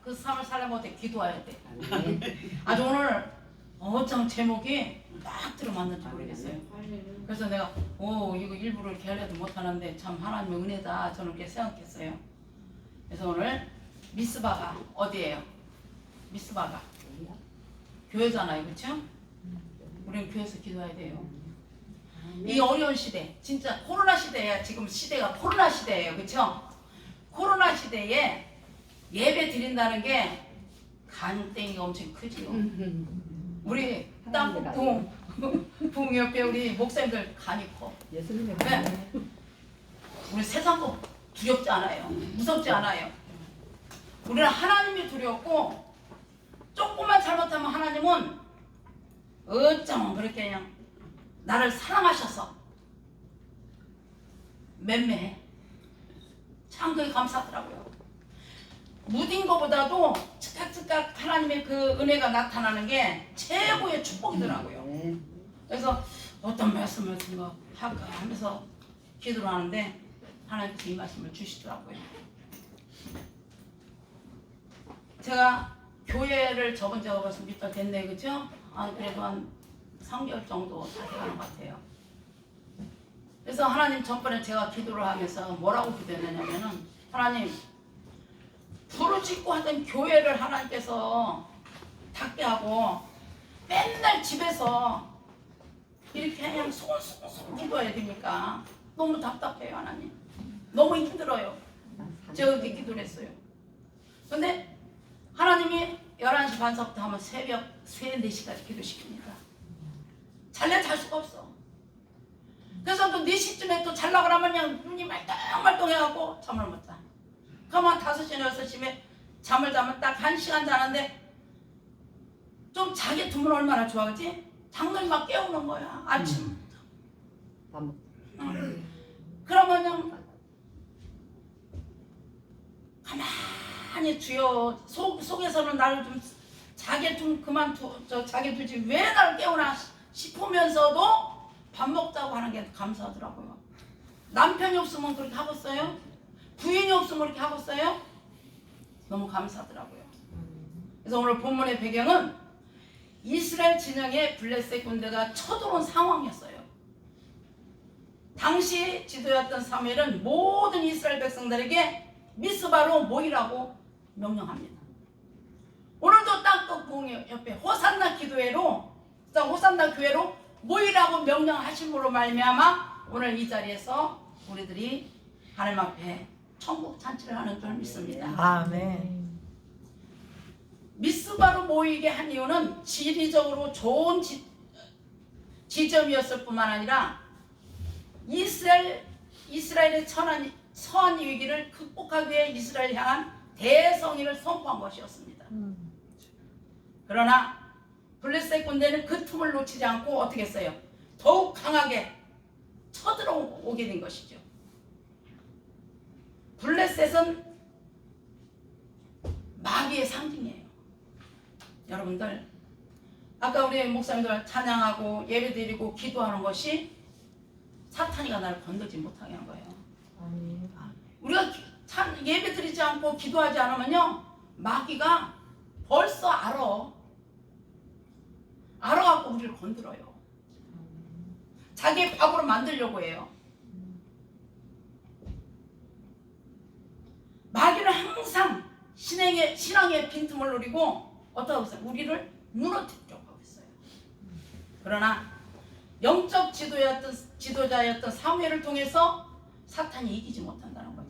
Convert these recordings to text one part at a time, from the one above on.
그 삶을 살려면 어떻게 기도해야 돼. 아주 오늘 어쩜 제목이 딱 들어맞는지 모르겠어요. 그래서 내가 이거 일부러 이렇게 하려도 못하는데 참 하나님의 은혜다 저는 그렇게 생각했어요. 그래서 오늘 미스바가 어디예요? 미스바가 교회잖아요, 그렇죠? 우리는 교회에서 기도해야 돼요. 이 어려운 시대, 진짜 코로나 시대야. 지금 시대가 코로나 시대예요, 그렇죠? 코로나 시대에 예배 드린다는 게 간땡이가 엄청 크지요. 우리 땅콩 붕 옆에 우리 목사님들 간이 커. 네. 우리 세상도 두렵지 않아요. 무섭지 않아요. 우리는 하나님이 두렵고 조금만 잘못하면 하나님은 어쩌면 그렇게 그냥 나를 사랑하셔서 맴매해. 참 그게 감사하더라고요. 무딘 것보다도 즉각즉각 하나님의 그 은혜가 나타나는 게 최고의 축복이더라고요. 그래서 어떤 말씀을 할까 하면서 기도를 하는데 하나님께서 이 말씀을 주시더라고요. 제가 교회를 접은 지가 벌써 몇 달 됐네, 그죠? 그래도 한 3개월 정도 다 돼가는 것 같아요. 그래서 하나님 전번에 제가 기도를 하면서 뭐라고 기도했냐면은 하나님 부르짖고 하던 교회를 하나님께서 닫게 하고 맨날 집에서 이렇게 그냥 손 기도해야 되니까 너무 답답해요. 하나님 너무 힘들어요. 제가 그렇게 기도를 했어요. 근데 하나님이 11시 반서부터 하면 새벽 3, 4시까지 기도시킵니다. 잘래 잘 수가 없어. 그래서 또 4시쯤에 또 잘라 그러면 그냥 눈이 말똥말똥해갖고 잠을 못 자. 그러면 5시나 6시에 잠을 자면 딱 1시간 자는데 좀 자기 두면 얼마나 좋아, 그치? 장놈이 막 깨우는 거야, 아침부터. 그러면 그냥 가만히 주여 속에서는 나를 좀 자게 좀 자게 두지 왜 나를 깨우나 싶으면서도 밥 먹자고 하는 게 감사하더라고요. 남편이 없으면 그렇게 하겠어요? 부인이 없으면 그렇게 하겠어요? 너무 감사하더라고요. 그래서 오늘 본문의 배경은 이스라엘 진영의 블레셋 군대가 쳐들어온 상황이었어요. 당시 지도였던 사무엘은 모든 이스라엘 백성들에게 미스바로 모이라고 명령합니다. 오늘도 땅끝 옆에 호산나 기도회로, 호산나 교회로 모이라고 명령하심으로 말미암아 오늘 이 자리에서 우리들이 하나님 앞에 천국 잔치를 하는 줄 믿습니다. 아멘. 미스바로 모이게 한 이유는 지리적으로 좋은 지점이었을 뿐만 아니라 이스라엘의 서한 위기를 극복하기 위해 이스라엘 향한 대성의를 선포한 것이었습니다. 그러나 블레셋 군대는 그 틈을 놓치지 않고 어떻게 했어요? 더욱 강하게 쳐들어오게 된 것이죠. 블레셋은 마귀의 상징이에요. 여러분들, 아까 우리 목사님들 찬양하고 예배드리고 기도하는 것이 사탄이가 나를 건들지 못하게 하는 거예요. 우리가 예배드리지 않고 기도하지 않으면요, 마귀가 벌써 알아갖고 우리를 건드려요. 자기의 밥으로 만들려고 해요. 마귀는 항상 신앙의 빈틈을 노리고 어떻게 하고 있어요? 우리를 무너뜨리려고 하고 있어요. 그러나 영적 지도자였던 사무엘을 통해서 사탄이 이기지 못한다는 거죠.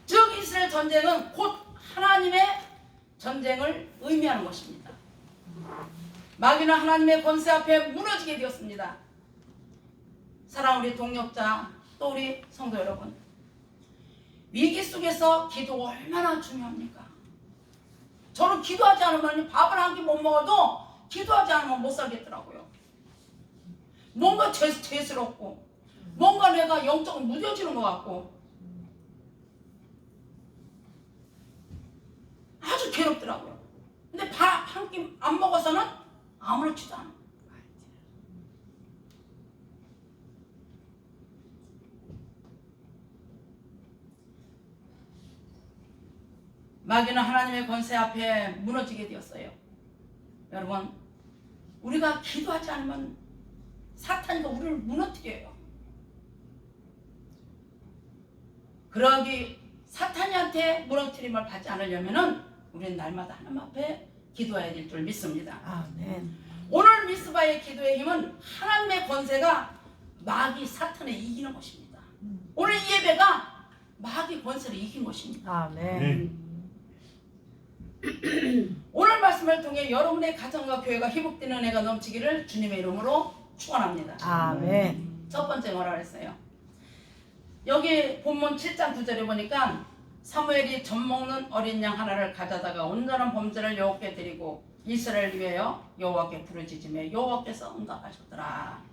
즉 이스라엘 전쟁은 곧 하나님의 전쟁을 의미하는 것입니다. 마귀는 하나님의 권세 앞에 무너지게 되었습니다. 사랑 우리 동역자 또 우리 성도 여러분, 위기 속에서 기도가 얼마나 중요합니까? 저는 기도하지 않으면 밥을 한 끼 못 먹어도 기도하지 않으면 못 살겠더라고요. 뭔가 죄스럽고 뭔가 내가 영적으로 무뎌지는 것 같고 아주 괴롭더라고요. 근데 밥 한 끼 안 먹어서는 아무렇지도 않아. 마귀는 하나님의 권세 앞에 무너지게 되었어요. 여러분, 우리가 기도하지 않으면 사탄이가 우리를 무너뜨려요. 그러기 사탄이한테 무너뜨림을 받지 않으려면은 우리는 날마다 하나님 앞에 기도해야 될 줄 믿습니다. 아멘. 오늘 미스바의 기도의 힘은 하나님의 권세가 마귀 사탄을 이기는 것입니다. 오늘 이 예배가 마귀 권세를 이긴 것입니다. 아멘. 오늘 말씀을 통해 여러분의 가정과 교회가 회복되는 은혜가 넘치기를 주님의 이름으로 축원합니다. 아멘. 첫 번째 뭐라 그랬어요? 여기 본문 7장 9절에 보니까 사무엘이 젖 먹는 어린 양 하나를 가져다가 온전한 범죄를 여호와께 드리고 이스라엘을 위하여 여호와께 부르짖으며 여호와께서 응답하셨더라.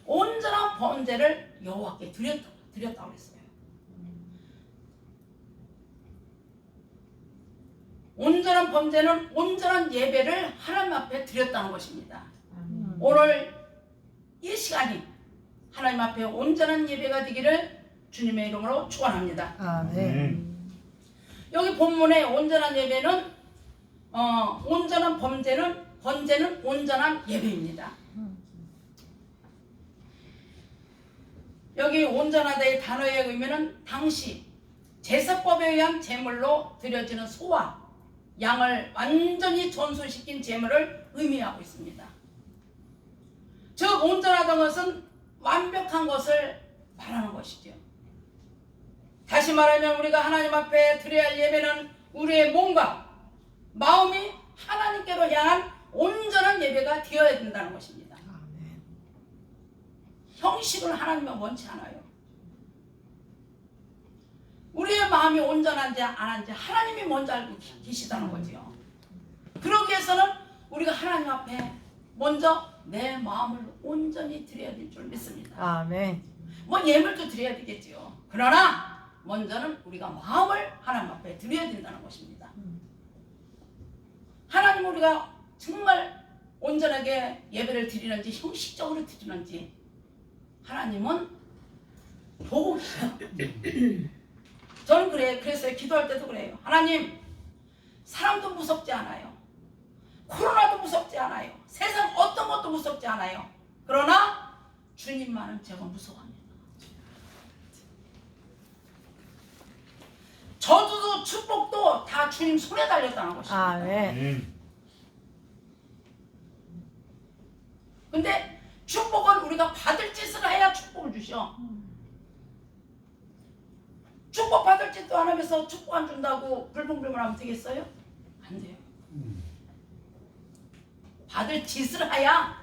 온전한 범죄를 여호와께 드렸다고 했어요. 온전한 범죄는 온전한 예배를 하나님 앞에 드렸다는 것입니다. 오늘 이 시간이 하나님 앞에 온전한 예배가 되기를 주님의 이름으로 축원합니다. 아멘. 여기 본문에 온전한 예배는 온전한 번제는 온전한 예배입니다. 여기 온전하다의 단어의 의미는 당시 제사법에 의한 제물로 드려지는 소와 양을 완전히 전소시킨 제물을 의미하고 있습니다. 즉 온전하다는 것은 완벽한 것을 말하는 것이죠. 다시 말하면 우리가 하나님 앞에 드려야 할 예배는 우리의 몸과 마음이 하나님께로 향한 온전한 예배가 되어야 된다는 것입니다. 아멘. 형식을 하나님은 원치 않아요. 우리의 마음이 온전한지 안 한지 하나님이 먼저 알고 계시다는 거죠. 그러기 위해서는 우리가 하나님 앞에 먼저 내 마음을 온전히 드려야 될 줄 믿습니다. 아멘. 뭐 예물도 드려야 되겠지요. 그러나 먼저는 우리가 마음을 하나님 앞에 드려야 된다는 것입니다. 하나님 우리가 정말 온전하게 예배를 드리는지 형식적으로 드리는지 하나님은 보고 계세요. 저는 그래서 기도할 때도 그래요. 하나님, 사람도 무섭지 않아요. 코로나도 무섭지 않아요. 세상 어떤 것도 무섭지 않아요. 그러나 주님만은 제가 무서워합니다. 저주도 축복도 다 주님 손에 달렸다는 것입니다. 아멘. 근데 축복은 우리가 받을 짓을 해야 축복을 주셔. 축복 받을 짓도 안 하면서 축복 안 준다고 불평불만 하면 되겠어요? 안 돼요. 받을 짓을 해야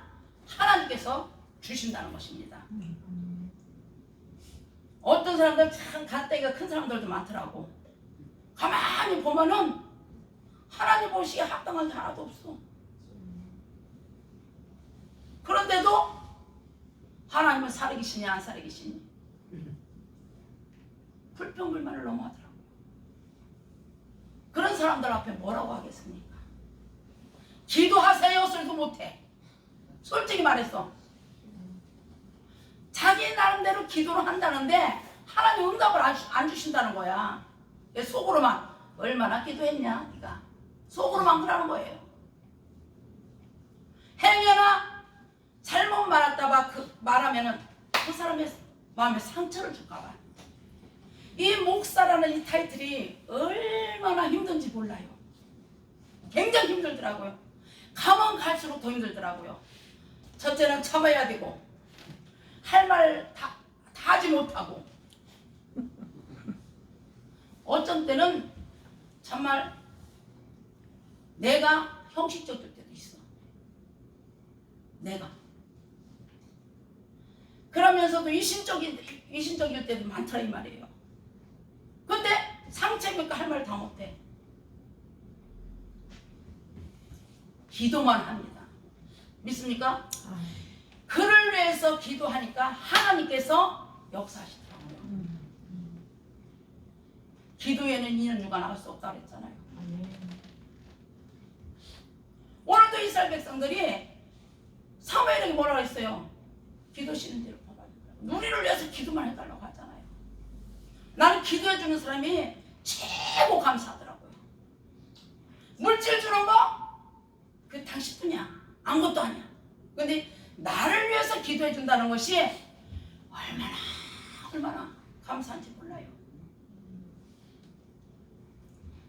하나님께서 주신다는 것입니다. 어떤 사람들 참 갓대기가 큰 사람들도 많더라고. 가만히 보면은 하나님 보시기에 합당한 게 하나도 없어. 그런데도 하나님은 살아계시냐 안 살아계시니 불평불만을 너무 하더라고요. 그런 사람들 앞에 뭐라고 하겠습니까? 기도하세요 소리도 못해. 솔직히 말해서 자기 나름대로 기도를 한다는데 하나님 응답을 안 주신다는 거야. 속으로만 얼마나 기도했냐 네가 속으로만 그러는 거예요. 행여나 잘못 말했다가 말하면은 그 사람의 마음에 상처를 줄까봐. 이 목사라는 이 타이틀이 얼마나 힘든지 몰라요. 굉장히 힘들더라고요. 가면 갈수록 더 힘들더라고요. 첫째는 참아야 되고 할 말 다 하지 못하고 어쩐 때는 정말 내가 형식적일 때도 있어. 내가 그러면서도 이신적일 때도 많더라 이 말이에요. 근데 상처니까 할 말 다 못해. 기도만 합니다. 믿습니까? 그를 위해서 기도하니까 하나님께서 역사하시더라고요. 기도에는 인연주가 나갈 수 없다고 그랬잖아요. 오늘도 이스라엘 백성들이 사무엘에게 뭐라고 했어요? 기도 시는 대로 봐달라고. 우리를 위해서 기도만 해달라고 하잖아요. 나는 기도해주는 사람이 최고 감사하더라고요. 아무것도 아니야. 근데 나를 위해서 기도해 준다는 것이 얼마나 감사한지 몰라요.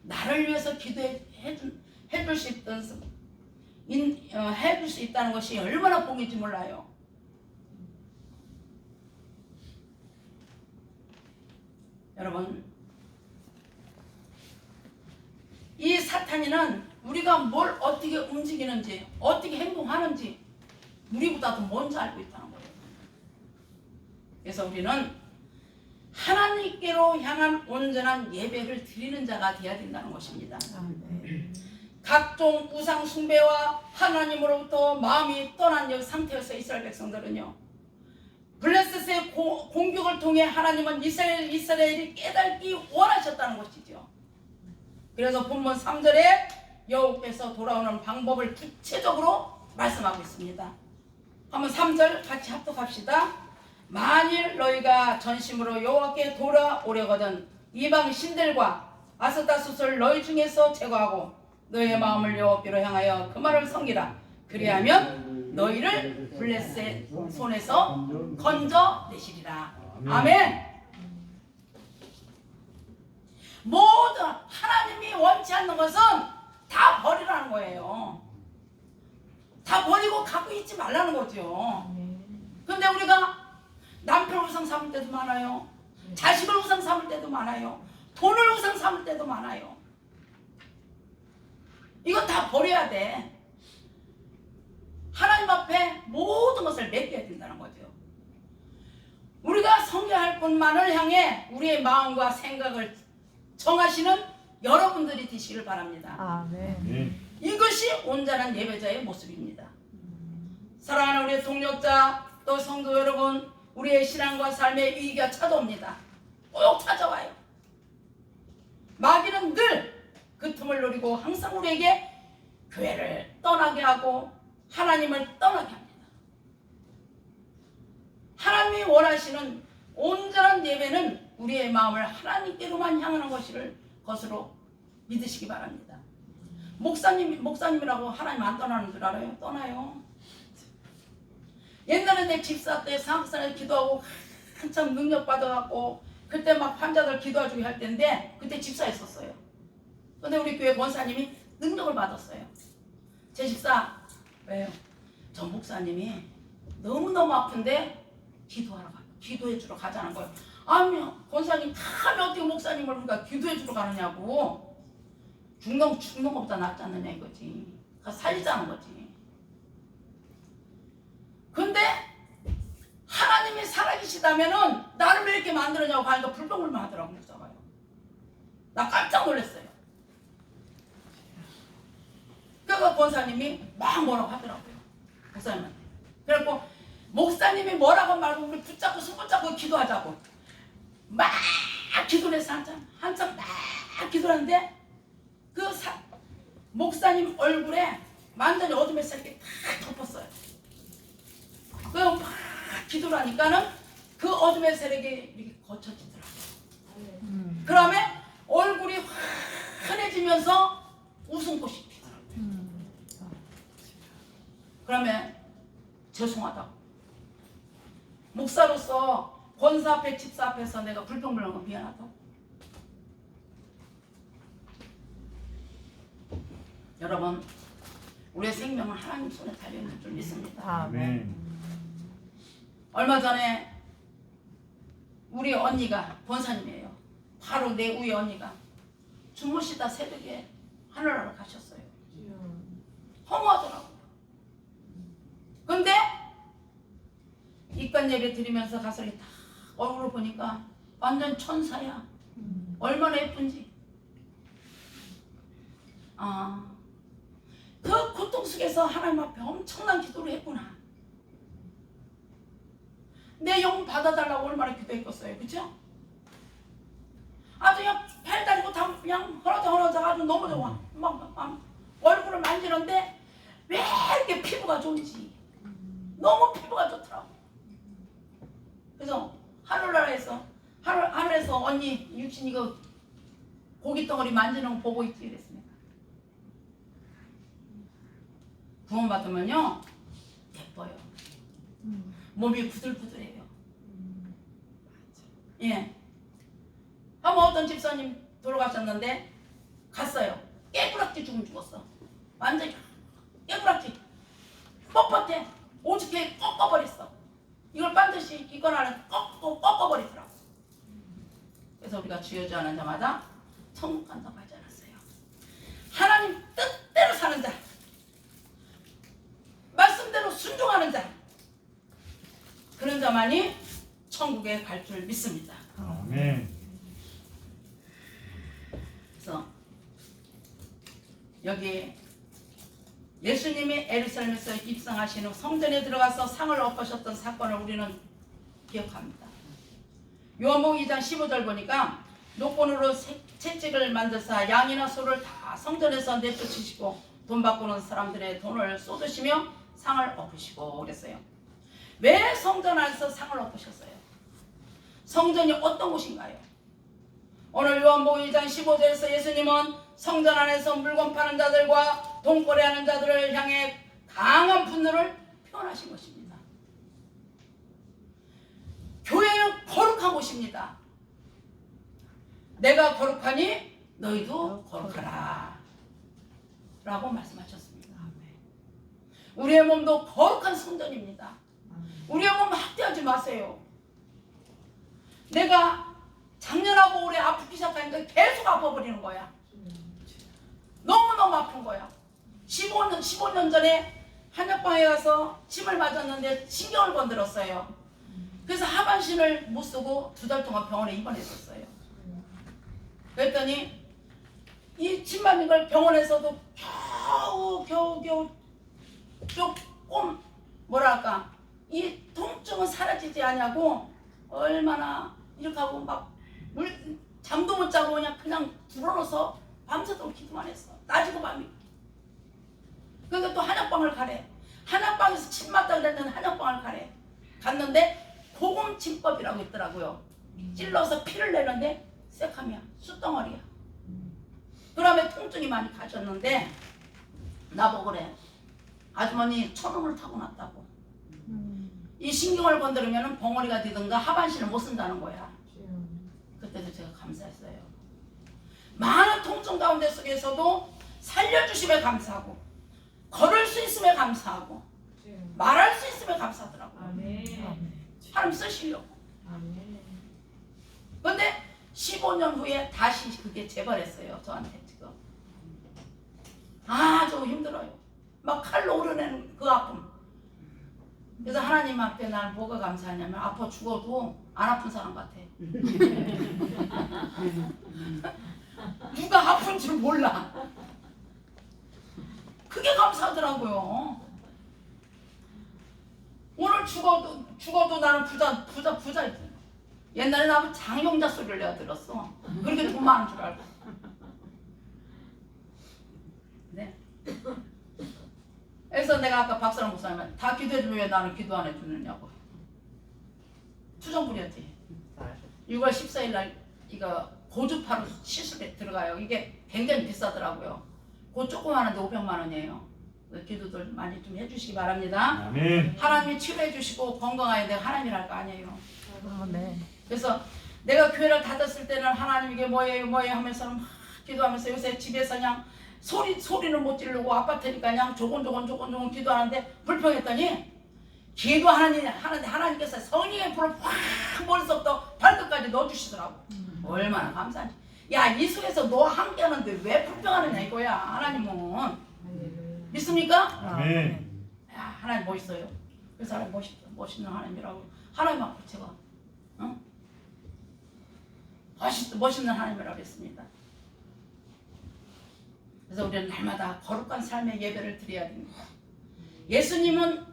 나를 위해서 해줄 수 해줄 수 있다는 것이 얼마나 복인지 몰라요. 여러분, 이 사탄이는 우리가 뭘 어떻게 움직이는지, 어떻게 행동하는지 우리보다도 먼저 알고 있다는 거예요. 그래서 우리는 하나님께로 향한 온전한 예배를 드리는 자가 되어야 된다는 것입니다. 각종 우상 숭배와 하나님으로부터 마음이 떠난 상태에서 이스라엘 백성들은요, 블레셋의 공격을 통해 하나님은 이스라엘이 깨닫기 원하셨다는 것이죠. 그래서 본문 3절에 여호와께서 돌아오는 방법을 구체적으로 말씀하고 있습니다. 한번 3절 같이 합독합시다. 만일 너희가 전심으로 여호와께 돌아오려거든 이방 신들과 아스타롯을 너희 중에서 제거하고 너희의 마음을 여호와께로 향하여 그 말을 섬기라. 그리하면 너희를 블레셋 손에서 건져내시리라. 아멘. 모든 하나님이 원치 않는 것은 다 버리라는 거예요. 다 버리고 갖고 있지 말라는 거죠. 근데 우리가 남편 우상 삼을 때도 많아요. 자식을 우상 삼을 때도 많아요. 돈을 우상 삼을 때도 많아요. 이건 다 버려야 돼. 하나님 앞에 모든 것을 맡겨야 된다는 거죠. 우리가 섬겨할 분만을 향해 우리의 마음과 생각을 정하시는 여러분들이 되시길 바랍니다. 아멘. 이것이 온전한 예배자의 모습입니다. 사랑하는 우리의 동력자 또 성도 여러분, 우리의 신앙과 삶의 위기가 찾아옵니다. 꼭 찾아와요. 마귀는 늘 그 틈을 노리고 항상 우리에게 교회를 떠나게 하고 하나님을 떠나게 합니다. 하나님이 원하시는 온전한 예배는 우리의 마음을 하나님께로만 향하는 것으로 믿으시기 바랍니다. 목사님이라고 하나님 안 떠나는 줄 알아요? 떠나요. 옛날에 내 집사 때 상상을 기도하고 한참 능력 받아갖고 그때 막 환자들 기도해주고 할 때인데 그때 집사했었어요. 근데 우리 교회 권사님이 능력을 받았어요. 제 집사 왜요? 저 목사님이 너무너무 아픈데 기도해주러 가자는 거예요. 아니 권사님 감히 어떻게 목사님을 우리가 기도해주러 가느냐고. 죽는 것보다 낫지 않느냐 이거지. 살리자는 거지. 근데 하나님이 살아계시다면은 나를 왜 이렇게 만들었냐고 하니까 불평불만 하더라고 목사가요. 나 깜짝 놀랐어요. 그래서 권사님이 막 뭐라고 하더라고요. 목사님한테. 그래갖고 목사님이 뭐라고 말고 우리 붙잡고 손 붙잡고 기도하자고 막 기도를 해서 한참 막 기도를 하는데 그 목사님 얼굴에 완전히 어둠의 색이 다 덮었어요. 그래서 막 기도를 하니까는 그 어둠의 세력이 이렇게 거쳐지더라고요. 그러면 얼굴이 환해지면서 웃음꽃이 피더라고요. 그러면 죄송하다고. 목사로서 권사 앞에 집사 앞에서 내가 불평불능한 거 미안하다고. 여러분, 우리의 생명은 하나님 손에 달려있는 줄 믿습니다. 아멘. 얼마 전에 우리 언니가 권사님이에요. 바로 내 우리 언니가 주무시다 새벽에 하늘나라로 가셨어요. 허무하더라고요. 근데 입관 예배 드리면서 가서 딱 얼굴을 보니까 완전 천사야. 얼마나 예쁜지. 그 고통 속에서 하나님 앞에 엄청난 기도를 했구나. 내 영혼 받아달라고 얼마나 기도했겠어요. 그죠? 아주 그냥 팔다리고 다 그냥 허러져 아주 너무 좋아. 막 얼굴을 만지는데 왜 이렇게 피부가 좋은지. 너무 피부가 좋더라고. 그래서 하늘에서 언니 육신 이거 고기 덩어리 만지는 거 보고 있지 그랬습니다. 구원받으면요 예뻐요. 몸이 부들부들해요. 예. 한번 어떤 집사님 돌아가셨는데 갔어요. 깨부락지 죽었어. 완전히 깨부락지 뻣뻣해. 오죽해 꺾어버렸어. 이걸 반드시 이건 안에 꺾어버리더라고. 그래서 우리가 주여주 하는 자마다 천국 간다고 하지 않았어요. 하나님 뜻대로 사는 자, 말씀대로 순종하는 자, 그런 자만이 천국에 갈 줄 믿습니다. 아멘. 그래서 여기 예수님이 예루살렘에서 입성하신 후 성전에 들어가서 상을 엎으셨던 사건을 우리는 기억합니다. 요한복음 2장 15절 보니까 노건으로 채찍을 만드사 양이나 소를 다 성전에서 내쫓으시고 돈 바꾸는 사람들의 돈을 쏟으시며 상을 엎으시고 그랬어요. 왜 성전 안에서 상을 엎으셨어요? 성전이 어떤 곳인가요? 오늘 요한복음 2장 15절에서 예수님은 성전 안에서 물건 파는 자들과 돈거래하는 자들을 향해 강한 분노를 표현하신 것입니다. 교회는 거룩한 곳입니다. 내가 거룩하니 너희도 거룩하라 라고 말씀하셨습니다. 우리의 몸도 거룩한 성전입니다. 우리의 몸 학대하지 마세요. 내가 작년하고 올해 아프기 시작하니까 계속 아파버리는 거야. 너무너무 아픈 거야. 15년 전에 한약방에 가서 침을 맞았는데 신경을 건드렸어요. 그래서 하반신을 못 쓰고 2달 동안 병원에 입원했었어요. 그랬더니 이 침 맞은 걸 병원에서도 겨우 조금 뭐랄까 이 통증은 사라지지 않냐고 얼마나 이렇게 하고 막 잠도 못 자고 그냥 불어넣어서 밤새도록 기도만 했어. 낮이고 밤이. 그러니까 또 한약방을 가래. 한약방에서 침 맞다 그랬는데 한약방을 가래. 갔는데 고금침법이라고 있더라고요. 찔러서 피를 내는데 새카미야. 숯덩어리야. 그다음에 통증이 많이 가셨는데 나보고 그래. 아주머니 천음을 타고났다고. 이 신경을 건드리면 벙어리가 되든가 하반신을 못 쓴다는 거야. 그때도 제가 감사했어요. 많은 통증 가운데 속에서도 살려주심에 감사하고 걸을 수 있음에 감사하고 말할 수 있음에 감사하더라고요. 하나님 쓰시려고. 그런데 15년 후에 다시 그게 재발했어요. 저한테 지금. 아주 힘들어요. 막 칼로 오르내는 그 아픔. 그래서 하나님 앞에 난 뭐가 감사하냐면 아파 죽어도 안 아픈 사람 같아. 누가 아픈 줄 몰라. 그게 감사하더라고요. 오늘 죽어도 나는 부자. 옛날에 나는 장용자 소리를 내가 들었어. 그렇게 돈 많은 줄 알고. 네. 그래서 내가 아까 박사람 목사님한테 다 기도해주면 왜 나는 기도 안 해주느냐고. 투정부렸지. 6월 14일 날 이거 고주파로 시술에 들어가요. 이게 굉장히 비싸더라고요. 그 조금 하는데 500만 원이에요. 기도들 많이 좀 해주시기 바랍니다. 아멘. 하나님이 치료해 주시고 건강하게 내가 하나님이랄 거 아니에요. 네. 그래서 내가 교회를 닫았을 때는 하나님 이게 뭐예요 하면서 막 기도하면서 요새 집에서 그냥 소리는 못 지르고 아파트니까 그냥 조곤조곤 기도하는데 불평했더니 기도하는데 하나님께서 성령의 불을 확 머릿속부터 발끝까지 넣어주시더라고. 얼마나 감사한지. 야, 이 속에서 너 함께 하는데 왜 불평하느냐 이거야. 하나님은 믿습니까? 아멘. 야, 하나님 멋있어요. 그래서 하나님 멋있는 하나님이라고. 하나님 앞에 제가 멋있는 하나님이라고 했습니다. 그래서 우리는 날마다 거룩한 삶의 예배를 드려야 됩니다. 예수님은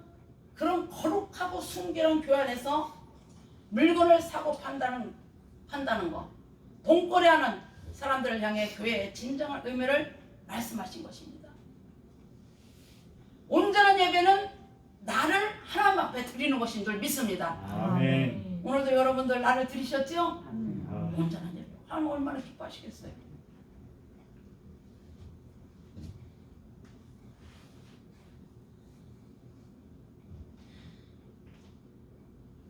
그런 거룩하고 순결한 교회 안에서 물건을 사고 판다는 거, 돈거래하는 사람들을 향해 교회의 진정한 의미를 말씀하신 것입니다. 온전한 예배는 나를 하나님 앞에 드리는 것인 줄 믿습니다. 아멘. 오늘도 여러분들 나를 드리셨죠? 아멘. 온전한 예배. 하나님 얼마나 기뻐하시겠어요?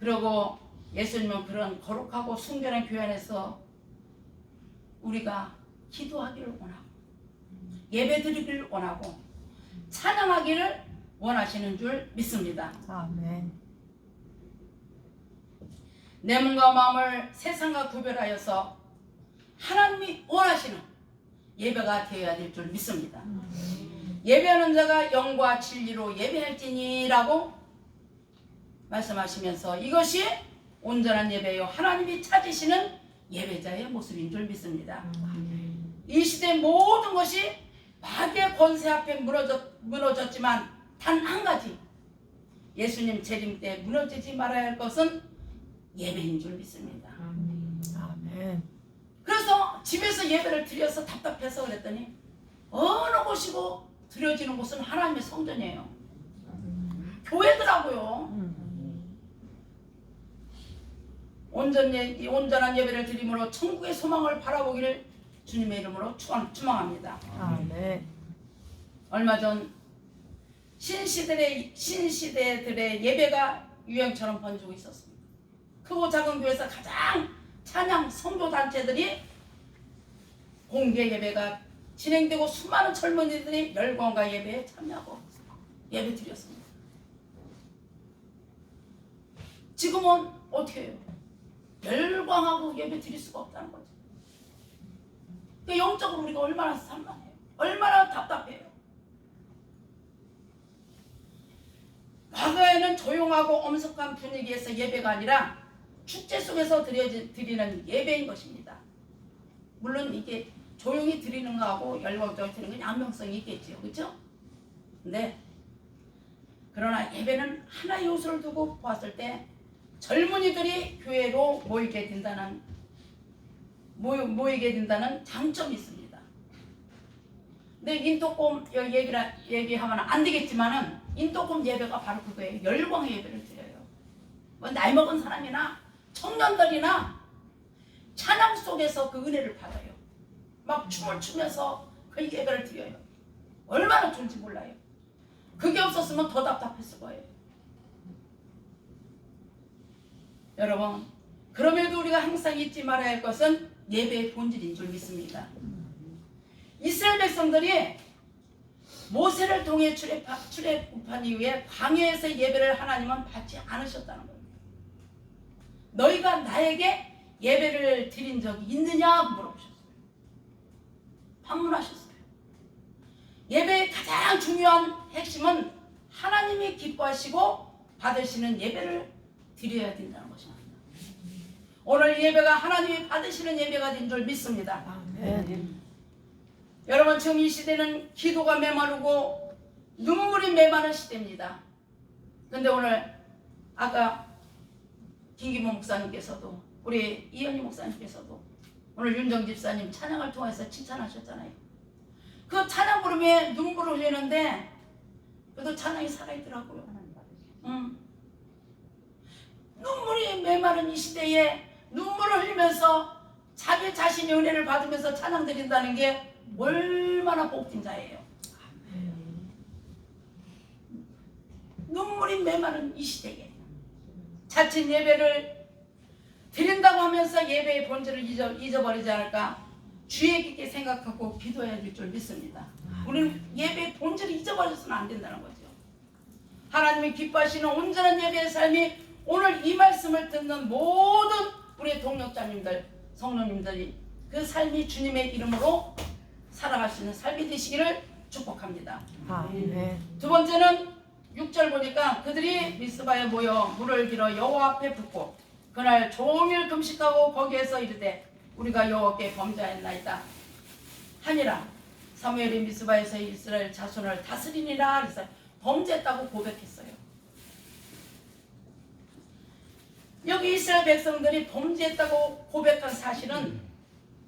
그리고 예수님은 그런 거룩하고 순결한 교회 안에서 우리가 기도하기를 원하고 예배드리기를 원하고 찬양하기를 원하시는 줄 믿습니다. 아멘. 내 몸과 마음을 세상과 구별하여서 하나님이 원하시는 예배가 되어야 될 줄 믿습니다. 예배하는 자가 영과 진리로 예배할지니라고 말씀하시면서 이것이 온전한 예배요 하나님이 찾으시는 예배자의 모습인 줄 믿습니다. 이 시대 모든 것이 마귀의 권세 앞에 무너졌지만 단 한 가지 예수님 재림 때 무너지지 말아야 할 것은 예배인 줄 믿습니다. 아멘. 그래서 집에서 예배를 드려서 답답해서 그랬더니 어느 곳이고 드려지는 곳은 하나님의 성전이에요. 교회더라고요. 온전한 예배를 드림으로 천국의 소망을 바라보기를 주님의 이름으로 축원합니다. 아멘. 얼마 전 신시대들의 예배가 유행처럼 번지고 있었습니다. 크고 작은 교회에서 가장 찬양 선교 단체들이 공개 예배가 진행되고 수많은 젊은이들이 열광과 예배에 참여하고 예배 드렸습니다. 지금은 어떻게 해요? 열광하고 예배 드릴 수가 없다는 거죠. 그러니까 영적으로 우리가 얼마나 산만해요. 얼마나 답답해요. 과거에는 조용하고 엄숙한 분위기에서 예배가 아니라 축제 속에서 드리는 예배인 것입니다. 물론 이게 조용히 드리는 거하고 열광적으로 드리는 건 양면성이 있겠죠. 그렇죠? 근데 그러나 예배는 하나의 요소를 두고 보았을 때 젊은이들이 교회로 모이게 된다는 장점이 있습니다. 근데 인도꼼 얘기하면 안 되겠지만은 인도꼼 예배가 바로 그거예요. 열광의 예배를 드려요. 뭐 나이 먹은 사람이나 청년들이나 찬양 속에서 그 은혜를 받아요. 막 춤을 추면서 그 예배를 드려요. 얼마나 좋은지 몰라요. 그게 없었으면 더 답답했을 거예요. 여러분, 그럼에도 우리가 항상 잊지 말아야 할 것은 예배의 본질인 줄 믿습니다. 이스라엘 백성들이 모세를 통해 출애굽한 이후에 광야에서 예배를 하나님은 받지 않으셨다는 거예요. 너희가 나에게 예배를 드린 적이 있느냐 물어보셨어요. 반문하셨어요. 예배의 가장 중요한 핵심은 하나님이 기뻐하시고 받으시는 예배를 드려야 된다는 것입니다. 오늘 예배가 하나님이 받으시는 예배가 된 줄 믿습니다. 아멘. 여러분, 지금 이 시대는 기도가 메마르고 눈물이 메마른 시대입니다. 근데 오늘 아까 김기모 목사님께서도 우리 이현희 목사님께서도 오늘 윤정 집사님 찬양을 통해서 칭찬하셨잖아요. 그 찬양 부름에 눈물을 흘리는데 그래도 찬양이 살아있더라고요. 눈물이 메마른 이 시대에 눈물을 흘리면서 자기 자신이 은혜를 받으면서 찬양 드린다는 게 얼마나 복된 자예요. 눈물이 메마른 이 시대에 자칫 예배를 드린다고 하면서 예배의 본질을 잊어버리지 않을까 주의 깊게 생각하고 기도해야 될 줄 믿습니다. 우리는 예배의 본질을 잊어버려서는 안 된다는 거죠. 하나님이 기뻐하시는 온전한 예배의 삶이 오늘 이 말씀을 듣는 모든 우리의 동역자님들, 성도님들이 그 삶이 주님의 이름으로 살아갈 수 있는 삶이 되시기를 축복합니다. 아멘. 두 번째는 6절 보니까 그들이 미스바에 모여 물을 빌어 여호와 앞에 붓고 그날 종일 금식하고 거기에서 이르되 우리가 여호와께 범죄하였나이다 하니라. 사무엘이 미스바에서 이스라엘 자손을 다스리니라. 그래서 범죄했다고 고백했어요. 여기 이스라엘 백성들이 범죄했다고 고백한 사실은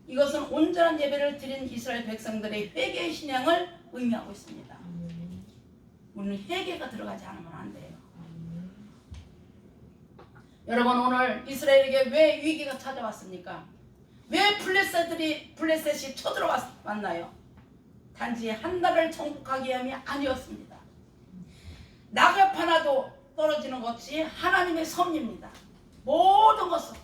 이것은 온전한 예배를 드린 이스라엘 백성들의 회개의 신앙을 의미하고 있습니다. 우리는 회개가 들어가지 않으면 안 돼요. 여러분, 오늘 이스라엘에게 왜 위기가 찾아왔습니까? 왜 블레셋이 쳐들어왔나요? 단지 한 나라를 정복하기 위함이 아니었습니다. 낙엽 하나도 떨어지는 것이 하나님의 섭리입니다. 모든 것은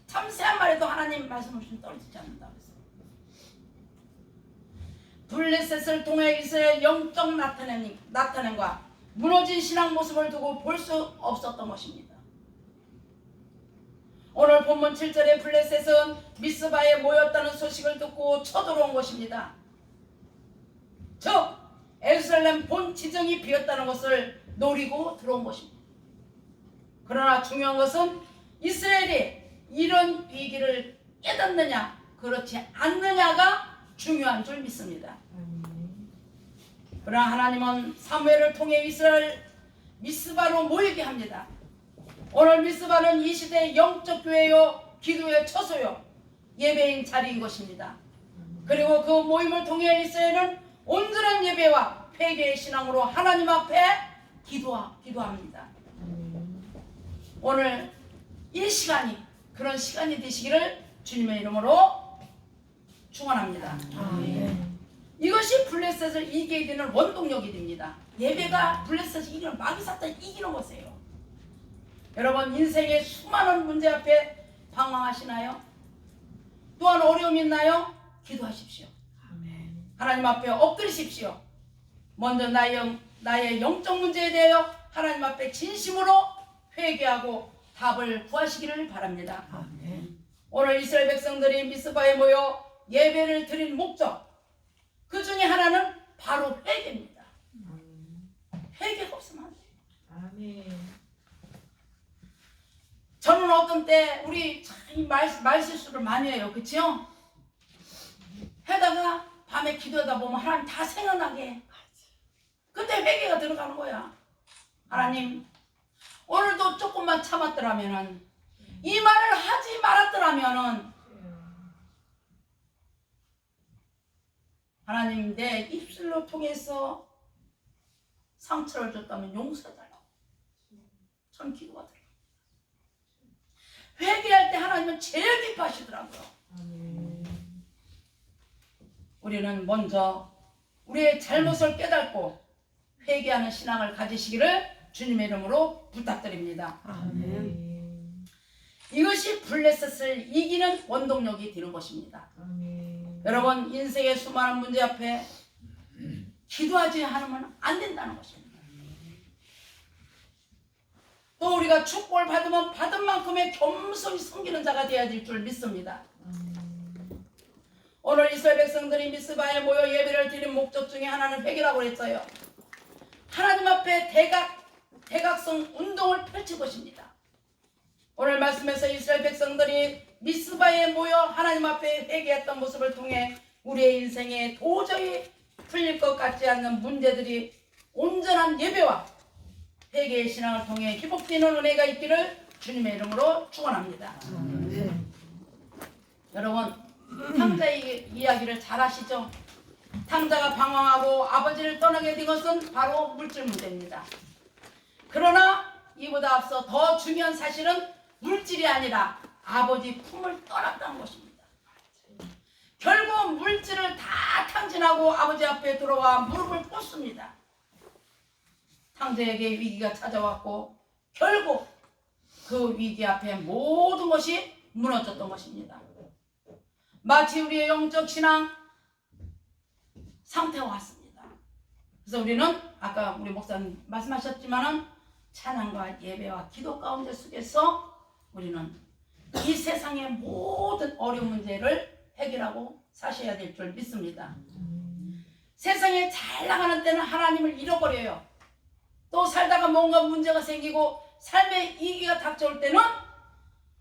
참새한 마리도 하나님 말씀 없이는 떨어지지 않는다 그랬어요. 블레셋을 통해 이스라엘 영적 나타냄과 무너진 신앙 모습을 두고 볼 수 없었던 것입니다. 오늘 본문 7절에 블레셋은 미스바에 모였다는 소식을 듣고 쳐들어온 것입니다. 즉 예루살렘 본 지정이 비었다는 것을 노리고 들어온 것입니다. 그러나 중요한 것은 이스라엘이 이런 위기를 깨닫느냐 그렇지 않느냐가 중요한 줄 믿습니다. 그러나 하나님은 사무엘을 통해 이스라엘 미스바로 모이게 합니다. 오늘 미스바는 이 시대의 영적 교회요 기도의 처소요 예배인 자리인 것입니다. 그리고 그 모임을 통해 이스라엘은 온전한 예배와 회개의 신앙으로 하나님 앞에 기도합니다. 오늘 이 시간이 그런 시간이 되시기를 주님의 이름으로 축원합니다. 아멘. 이것이 블레셋을 이기게 되는 원동력이 됩니다. 예배가 블레셋을 이기는 마귀사탄을 이기는 것이에요. 여러분 인생의 수많은 문제 앞에 방황하시나요? 또한 어려움이 있나요? 기도하십시오. 아멘. 하나님 앞에 엎드리십시오. 먼저 나의 영적 문제에 대하여 하나님 앞에 진심으로 회개하고 답을 구하시기를 바랍니다. 아멘. 오늘 이스라엘 백성들이 미스바에 모여 예배를 드린 목적 그 중에 하나는 바로 회개입니다. 회개가 없으면 안 돼요. 아멘. 저는 어떤 때 우리 참 말 실수를 많이 해요. 그치요? 하다가 밤에 기도하다 보면 하나님 다 생각나게 해. 근데 회개가 들어가는 거야. 하나님 오늘도 조금만 참았더라면은 이 말을 하지 말았더라면은 하나님 내 입술로 통해서 상처를 줬다면 용서해달라고 전 기도가 들어요. 회개할 때 하나님은 제일 기뻐하시더라고요. 우리는 먼저 우리의 잘못을 깨닫고 회개하는 신앙을 가지시기를 주님의 이름으로 부탁드립니다. 아멘. 이것이 블레셋을 이기는 원동력이 되는 것입니다. 아멘. 여러분 인생의 수많은 문제 앞에 기도하지 않으면 안 된다는 것입니다. 또 우리가 축복을 받으면 받은 만큼의 겸손히 섬기는 자가 되어야 될 줄 믿습니다. 오늘 이스라엘 백성들이 미스바에 모여 예배를 드린 목적 중에 하나는 회개라고 했어요. 하나님 앞에 대각성 운동을 펼칠 것입니다. 오늘 말씀에서 이스라엘 백성들이 미스바에 모여 하나님 앞에 회개했던 모습을 통해 우리의 인생에 도저히 풀릴 것 같지 않는 문제들이 온전한 예배와 회개의 신앙을 통해 회복되는 은혜가 있기를 주님의 이름으로 축원합니다. 여러분 탕자의 이야기를 잘 아시죠? 탕자가 방황하고 아버지를 떠나게 된 것은 바로 물질 문제입니다. 그러나 이보다 앞서 더 중요한 사실은 물질이 아니라 아버지 품을 떠났다는 것입니다. 결국 물질을 다 탕진하고 아버지 앞에 들어와 무릎을 꿇습니다. 탕자에게 위기가 찾아왔고 결국 그 위기 앞에 모든 것이 무너졌던 것입니다. 마치 우리의 영적 신앙 상태와 같습니다. 그래서 우리는 아까 우리 목사님 말씀하셨지만은 찬양과 예배와 기도 가운데 속에서 우리는 이 세상의 모든 어려운 문제를 해결하고 사셔야 될 줄 믿습니다. 세상에 잘 나가는 때는 하나님을 잃어버려요. 또 살다가 뭔가 문제가 생기고 삶의 위기가 닥쳐올 때는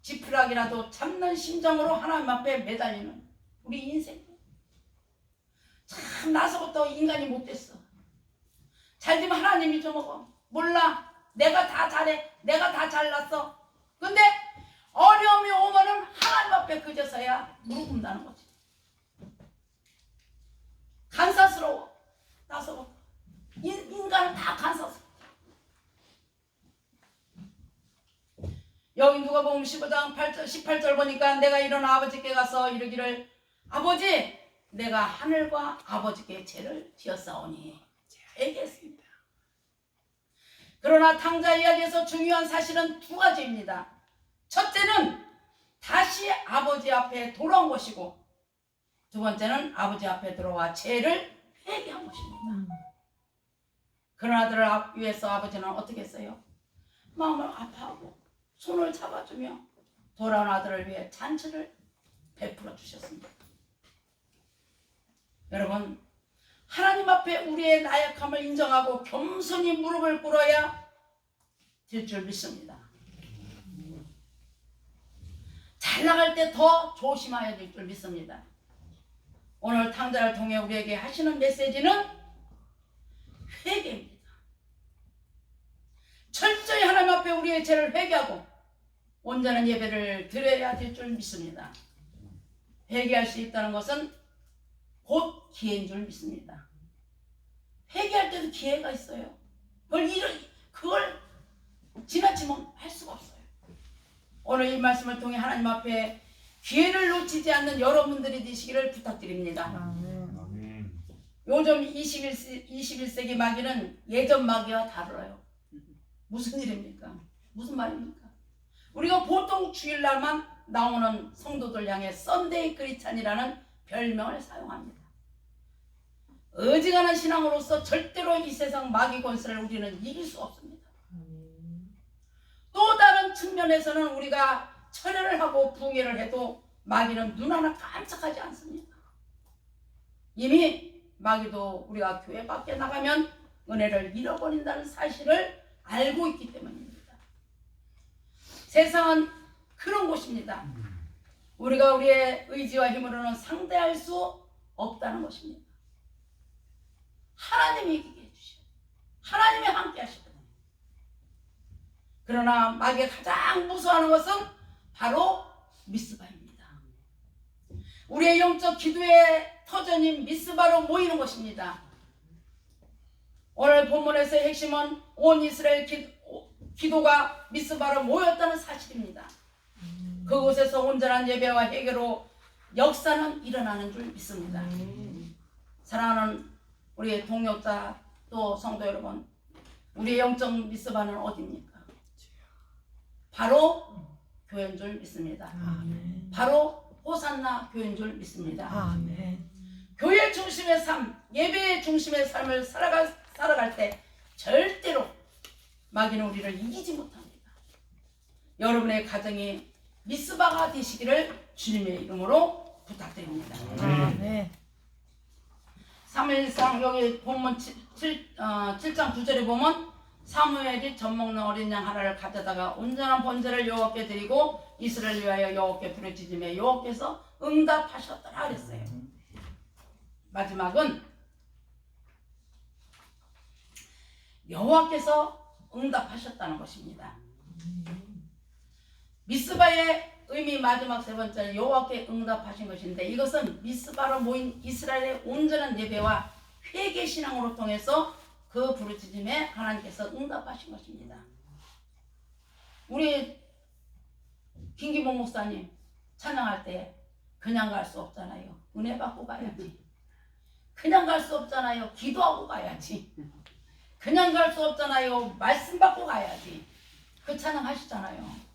지푸라기라도 잡는 심정으로 하나님 앞에 매달리는 우리 인생. 참 나서부터 인간이 못됐어. 잘 되면 하나님이 잊어먹어. 몰라. 내가 다 잘해. 내가 다 잘났어. 근데 어려움이 오면은 하나님 앞에 그제서야 무릎 꿇는다는 거지. 간사스러워. 나서부터. 인간은 다 간사스러워. 여기 누가복음 15장 18절 보니까 내가 일어나 아버지께 가서 이르기를 아버지 내가 하늘과 아버지께 죄를 지었사오니 회개했습니다. 그러나 탕자 이야기에서 중요한 사실은 두 가지입니다. 첫째는 다시 아버지 앞에 돌아온 것이고, 두 번째는 아버지 앞에 들어와 죄를 회개한 것입니다. 그런 아들을 위해서 아버지는 어떻게 했어요? 마음을 아파하고 손을 잡아주며 돌아온 아들을 위해 잔치를 베풀어 주셨습니다. 여러분, 하나님 앞에 우리의 나약함을 인정하고 겸손히 무릎을 꿇어야 될 줄 믿습니다. 잘 나갈 때 더 조심해야 될 줄 믿습니다. 오늘 탕자를 통해 우리에게 하시는 메시지는 회개입니다. 철저히 하나님 앞에 우리의 죄를 회개하고 온전한 예배를 드려야 될 줄 믿습니다. 회개할 수 있다는 것은 곧 기회인 줄 믿습니다. 회개할 때도 기회가 있어요. 그걸 지나치면 할 수가 없어요. 오늘 이 말씀을 통해 하나님 앞에 기회를 놓치지 않는 여러분들이 되시기를 부탁드립니다. 아멘. 요즘 21세기 마귀는 예전 마귀와 다르요. 무슨 일입니까? 무슨 말입니까? 우리가 보통 주일날만 나오는 성도들 향해 썬데이 크리스찬이라는 별명을 사용합니다. 어지간한 신앙으로서 절대로 이 세상 마귀 권세를 우리는 이길 수 없습니다. 또 다른 측면에서는 우리가 철회를 하고 붕해를 해도 마귀는 눈 하나 깜짝하지 않습니다. 이미 마귀도 우리가 교회 밖에 나가면 은혜를 잃어버린다는 사실을 알고 있기 때문입니다. 세상은 그런 곳입니다. 우리가 우리의 의지와 힘으로는 상대할 수 없다는 것입니다. 하나님이 이기게 해주시고 하나님이 함께 하시거든요. 그러나 마귀가 가장 무서워하는 것은 바로 미스바입니다. 우리의 영적 기도의 터전인 미스바로 모이는 것입니다. 오늘 본문에서의 핵심은 온 이스라엘 기도가 미스바로 모였다는 사실입니다. 그곳에서 온전한 예배와 회개로 역사는 일어나는 줄 믿습니다. 사랑하는 우리의 동역자 또 성도 여러분, 우리의 영적 미스바는 어디입니까? 바로 교회인 줄 믿습니다. 아멘. 바로 호산나 교회인 줄 믿습니다. 아멘. 교회 중심의 삶, 예배의 중심의 삶을 살아갈 때 절대로 마귀는 우리를 이기지 못합니다. 여러분의 가정이 미스바가 되시기를 주님의 이름으로 부탁드립니다. 아멘. 사무엘상 여기 본문 7장 9절에 보면 사무엘이 젖 먹는 어린 양 하나를 가져다가 온전한 번제를 여호와께 드리고 이스라엘 위하여 여호와께 부르짖으며 여호와께서 응답하셨더라 그랬어요. 마지막은 여호와께서 응답하셨다는 것입니다. 미스바의 의미 마지막 세 번째는 여호와께 응답하신 것인데, 이것은 미스바로 모인 이스라엘의 온전한 예배와 회개 신앙으로 통해서 그 부르짖음에 하나님께서 응답하신 것입니다. 우리 김기봉 목사님 찬양할 때 그냥 갈 수 없잖아요. 은혜 받고 가야지. 그냥 갈 수 없잖아요. 기도하고 가야지. 그냥 갈 수 없잖아요. 말씀 받고 가야지. 그 찬양 하시잖아요.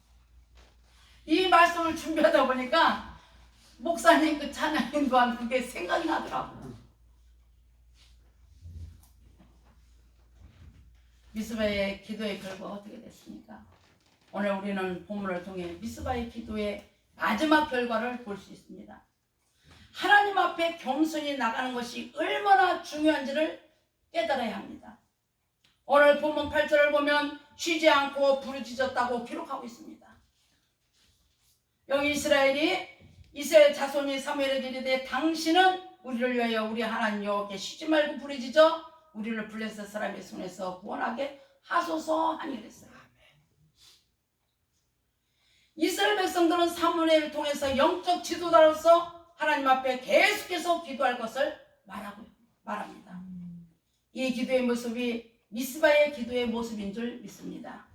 이 말씀을 준비하다 보니까 목사님 그 찬양 인도한 그게 생각이 나더라고요. 미스바의 기도의 결과가 어떻게 됐습니까? 오늘 우리는 본문을 통해 미스바의 기도의 마지막 결과를 볼 수 있습니다. 하나님 앞에 겸손히 나가는 것이 얼마나 중요한지를 깨달아야 합니다. 오늘 본문 8절을 보면 쉬지 않고 부르짖었다고 기록하고 있습니다. 여기 이스라엘 자손이 사무엘에게 이르되 당신은 우리를 위하여 우리 하나님 여호와께 쉬지 말고 부르짖어 우리를 블레셋 사람의 손에서 구원하게 하소서 하니 그랬어요. 이스라엘 백성들은 사무엘을 통해서 영적 지도자로서 하나님 앞에 계속해서 기도할 것을 말합니다. 이 기도의 모습이 미스바의 기도의 모습인 줄 믿습니다.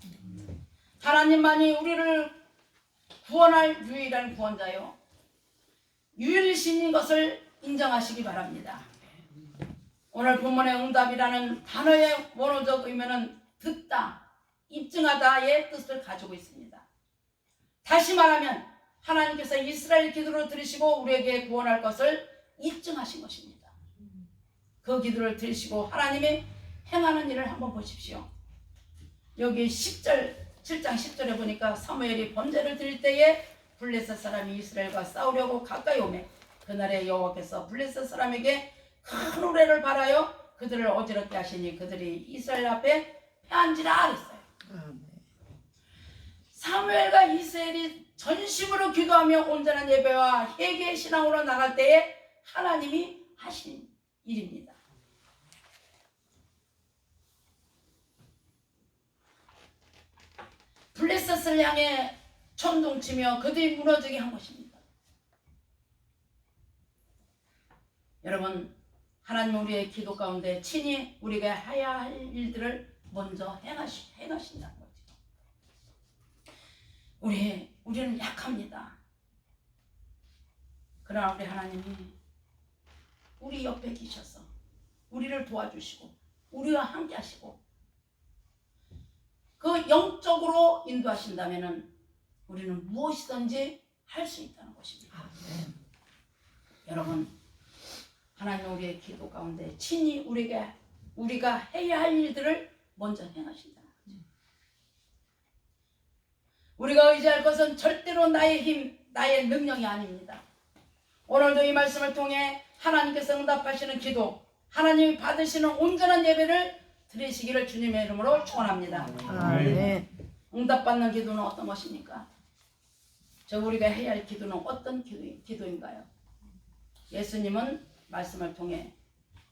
하나님만이 우리를 구원할 유일한 구원자요, 유일신인 것을 인정하시기 바랍니다. 오늘 본문의 응답이라는 단어의 원어적 의미는 듣다, 입증하다의 뜻을 가지고 있습니다. 다시 말하면 하나님께서 이스라엘 기도를 들으시고 우리에게 구원할 것을 입증하신 것입니다. 그 기도를 들으시고 하나님이 행하는 일을 한번 보십시오. 여기 7장 10절에 보니까 사무엘이 번제를 드릴 때에 블레셋 사람이 이스라엘과 싸우려고 가까이 오매 그날에 여호와께서 블레셋 사람에게 큰 우레를 발하여 그들을 어지럽게 하시니 그들이 이스라엘 앞에 패한지라 그랬어요. 사무엘과 이스라엘이 전심으로 기도하며 온전한 예배와 회개의 신앙으로 나갈 때에 하나님이 하신 일입니다. 블레셋을 향해 천둥치며 그들이 무너지게 한 것입니다. 여러분, 하나님 우리의 기도 가운데 친히 우리가 해야 할 일들을 먼저 행하신다는 거죠. 우리는 약합니다. 그러나 우리 하나님이 우리 옆에 계셔서 우리를 도와주시고 우리와 함께 하시고 그 영적으로 인도하신다면 우리는 무엇이든지 할 수 있다는 것입니다. 여러분, 하나님 우리의 기도 가운데 친히 우리가 해야 할 일들을 먼저 행하신다는 거죠. 우리가 의지할 것은 절대로 나의 힘, 나의 능력이 아닙니다. 오늘도 이 말씀을 통해 하나님께서 응답하시는 기도, 하나님이 받으시는 온전한 예배를 드리시기를 주님의 이름으로 축원합니다. 응답받는 기도는 어떤 것입니까? 우리가 해야 할 기도는 어떤 기도인가요? 예수님은 말씀을 통해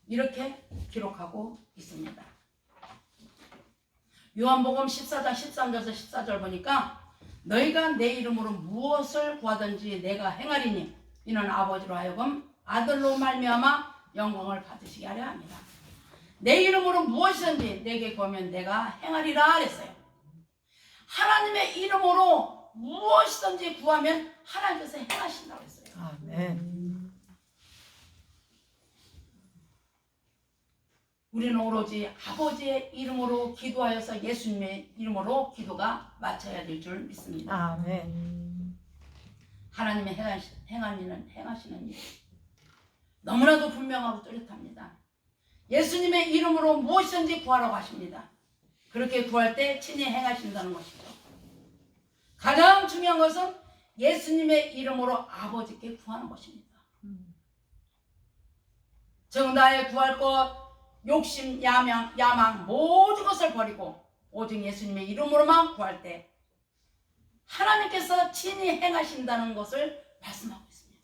이렇게 기록하고 있습니다. 요한복음 14장 13절에서 14절 보니까 너희가 내 이름으로 무엇을 구하든지 내가 행하리니 이는 아버지로 하여금 아들로 말미암아 영광을 받으시게 하려 합니다. 내 이름으로 무엇이든지 내게 구하면 내가 행하리라 그랬어요. 하나님의 이름으로 무엇이든지 구하면 하나님께서 행하신다고 했어요. 우리는 오로지 아버지의 이름으로 기도하여서 예수님의 이름으로 기도가 마쳐야 될 줄 믿습니다. 하나님의 행하시는 일 너무나도 분명하고 뚜렷합니다. 예수님의 이름으로 무엇이든지 구하라고 하십니다. 그렇게 구할 때 친히 행하신다는 것이죠. 가장 중요한 것은 예수님의 이름으로 아버지께 구하는 것입니다. 즉 나의 구할 것, 욕심, 야망 모든 것을 버리고 오직 예수님의 이름으로만 구할 때 하나님께서 친히 행하신다는 것을 말씀하고 있습니다.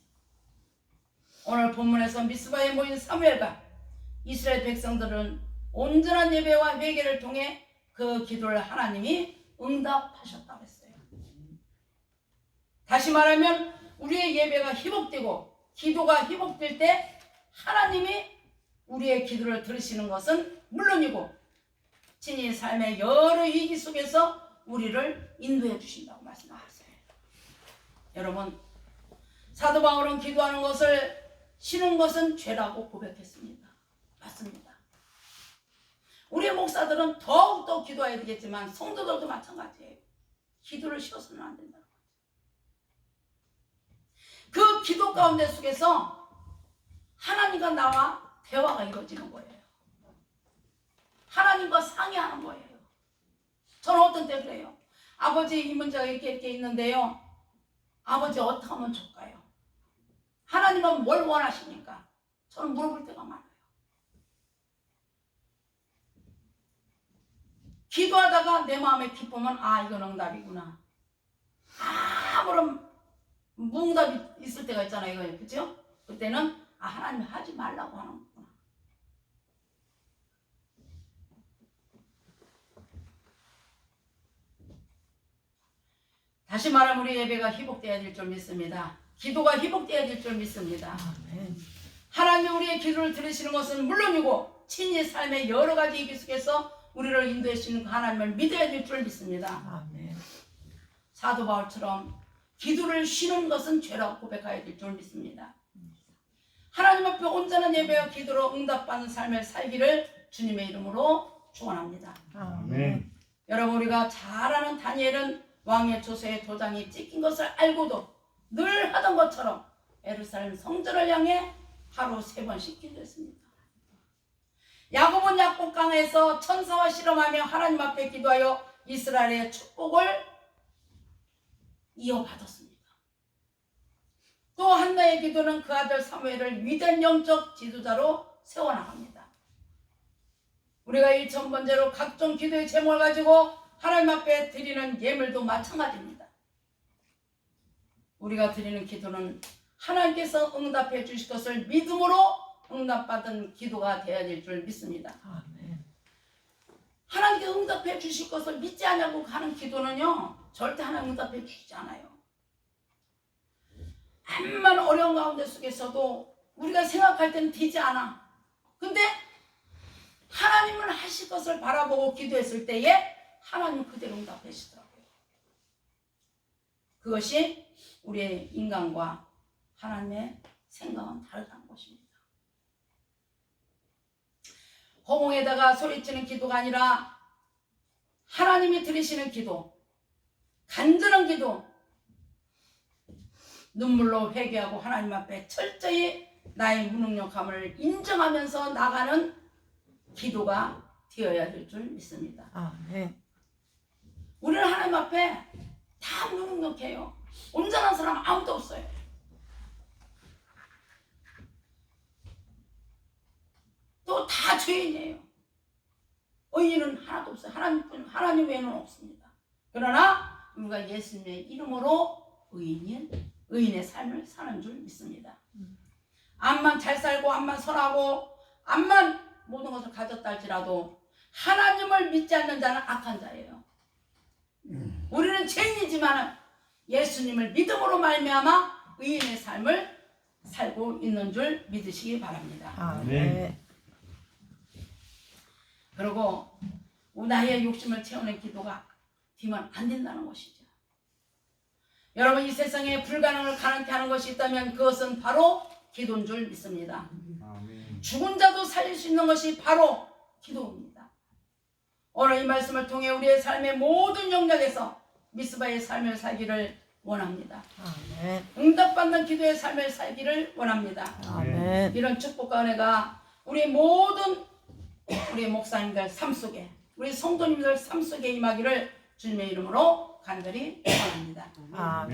오늘 본문에서 미스바에 모인 사무엘과 이스라엘 백성들은 온전한 예배와 회개를 통해 그 기도를 하나님이 응답하셨다고 했어요. 다시 말하면 우리의 예배가 회복되고 기도가 회복될 때 하나님이 우리의 기도를 들으시는 것은 물론이고 친히 삶의 여러 위기 속에서 우리를 인도해 주신다고 말씀하셨어요. 여러분, 사도 바울은 기도하는 것을 싫은 것은 죄라고 고백했습니다. 맞습니다. 우리 목사들은 더욱더 기도해야 되겠지만 성도들도 마찬가지예요. 기도를 쉬어서는 안 된다는 거죠. 그 기도 가운데 속에서 하나님과 나와 대화가 이루어지는 거예요. 하나님과 상의하는 거예요. 저는 어떤 때 그래요. 아버지 이 문제가 이렇게 있는데요. 아버지 어떻게 하면 좋을까요? 하나님은 뭘 원하십니까? 저는 물어볼 때가 많아요. 기도하다가 내 마음에 기쁘면 이건 응답이구나. 아무런 무응답이 있을 때가 있잖아요. 그렇죠? 그때는 하나님이 하지 말라고 하는 거구나. 다시 말하면 우리 예배가 회복되어야 될 줄 믿습니다. 기도가 회복되어야 될 줄 믿습니다. 하나님이 우리의 기도를 들으시는 것은 물론이고 친히 삶의 여러 가지 위기 속에서 우리를 인도해 주시는 하나님을 믿어야 될 줄 믿습니다. 사도 바울처럼 기도를 쉬는 것은 죄라고 고백해야 될 줄 믿습니다. 하나님 앞에 온전한 예배와 기도로 응답받는 삶을 살기를 주님의 이름으로 축원합니다. 아멘. 여러분, 우리가 잘 아는 다니엘은 왕의 조서에 도장이 찍힌 것을 알고도 늘 하던 것처럼 예루살렘 성전을 향해 하루 3번씩 기도했습니다. 야곱은 약복강에서 천사와 실험하며 하나님 앞에 기도하여 이스라엘의 축복을 이어받았습니다. 또 한나의 기도는 그 아들 사무엘을 위대한 영적 지도자로 세워나갑니다. 우리가 1000번째로 각종 기도의 제목을 가지고 하나님 앞에 드리는 예물도 마찬가지입니다. 우리가 드리는 기도는 하나님께서 응답해 주실 것을 믿음으로 응답받은 기도가 되어야 될 줄 믿습니다. 아멘. 하나님께 응답해 주실 것을 믿지 않냐고 하는 기도는요, 절대 하나님 응답해 주시지 않아요. 암만 어려운 가운데 속에서도 우리가 생각할 때는 되지 않아. 근데 하나님을 하실 것을 바라보고 기도했을 때에 하나님 그대로 응답해 주시더라고요. 그것이 우리의 인간과 하나님의 생각은 다르다는 것입니다. 허공에다가 소리치는 기도가 아니라 하나님이 들으시는 기도, 간절한 기도, 눈물로 회개하고 하나님 앞에 철저히 나의 무능력함을 인정하면서 나가는 기도가 되어야 될 줄 믿습니다. 아멘. 우리는 하나님 앞에 다 무능력해요. 온전한 사람 아무도 없어요. 또 다 죄인이에요. 의인은 하나도 없어요. 하나님 외에는 없습니다. 그러나 우리가 예수님의 이름으로 의인의 삶을 사는 줄 믿습니다. 암만 잘 살고 암만 선하고 암만 모든 것을 가졌다 할지라도 하나님을 믿지 않는 자는 악한 자예요. 우리는 죄인이지만 예수님을 믿음으로 말미암아 의인의 삶을 살고 있는 줄 믿으시기 바랍니다. 아멘. 그리고 나의 욕심을 채우는 기도가 되면 안 된다는 것이죠. 여러분, 이 세상에 불가능을 가능케 하는 것이 있다면 그것은 바로 기도인 줄 믿습니다. 아멘. 죽은 자도 살릴 수 있는 것이 바로 기도입니다. 오늘 이 말씀을 통해 우리의 삶의 모든 영역에서 미스바의 삶을 살기를 원합니다. 아멘. 응답받는 기도의 삶을 살기를 원합니다. 아멘. 이런 축복과 은혜가 우리 모든 우리 목사님들 삶 속에, 우리 성도님들 삶 속에 임하기를 주님의 이름으로 간절히 원합니다. 아멘.